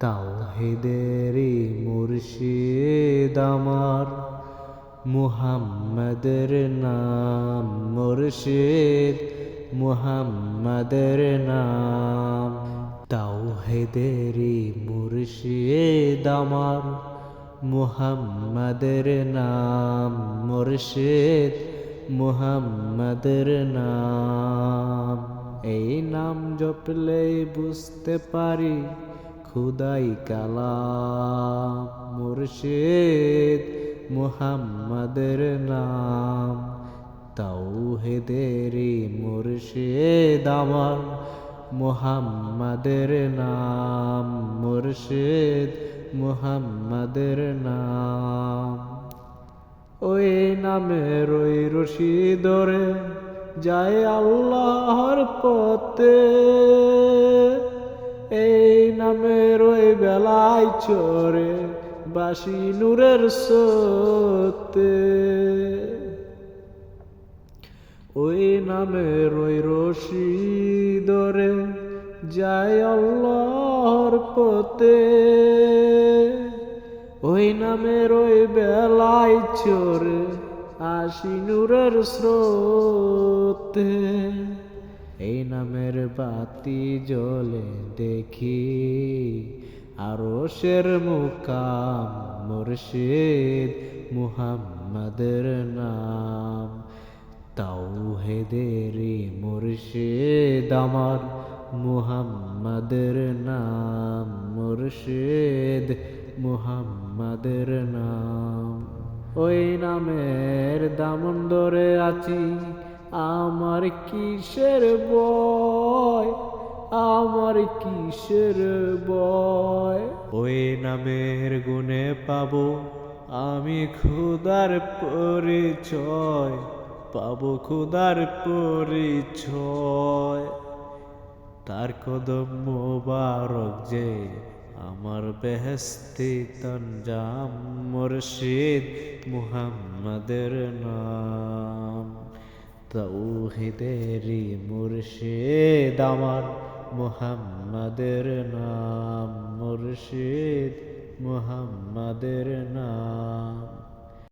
তাওহীদেরই মুর্শিদ আমার, মুহাম্মাদের নাম মুর্শিদ, মুহাম্মাদের নাম। তাওহীদেরই মুর্শিদ আমার, মুহাম্মাদের নাম মুর্শিদ, মুহাম্মাদের নাম। এই নাম জপলেই বুঝতে পারি খুদাই কালাম, মুর্শিদ মুহাম্মাদের নাম। তাওহীদেরই মুর্শিদ আমার, মুহাম্মাদের নাম মুর্শিদ, মুহাম্মাদের নাম। ওই নামের ওই রশি ধরে যায় আল্লাহর পথে, এই নামের ওই বেলায় চরে বাসি নূরের স্রোতে। ওই নামের ওই রশি ধরে যায় আল্লাহর পথে, ওই নামের ওই বেলায় চরে আসি নূরের স্রোতে। এই নামের বাতি জ্বলে দেখি আরশের মুকাম, মুর্শিদ মুহাম্মাদের নাম। তাওহীদেরই মুর্শিদ আমার, মুহাম্মাদের নাম মুর্শিদ, মুহাম্মাদের নাম। ওই নামের দামন ধরে আছি আমার কিসের ভয়, আমার কিসের ভয়। ওই নামের গুণে পাবো আমি খুদার পরিচয়, পাবো খুদার পরিচয়। তার কদম মোবারক যে আমার বেহেশতি তঞ্জাম, মুর্শিদ মুহাম্মাদের নাম। তাওহীদেরই মুর্শিদ আমার, মুহাম্মাদের নাম মুর্শিদ, মুহাম্মাদের নাম।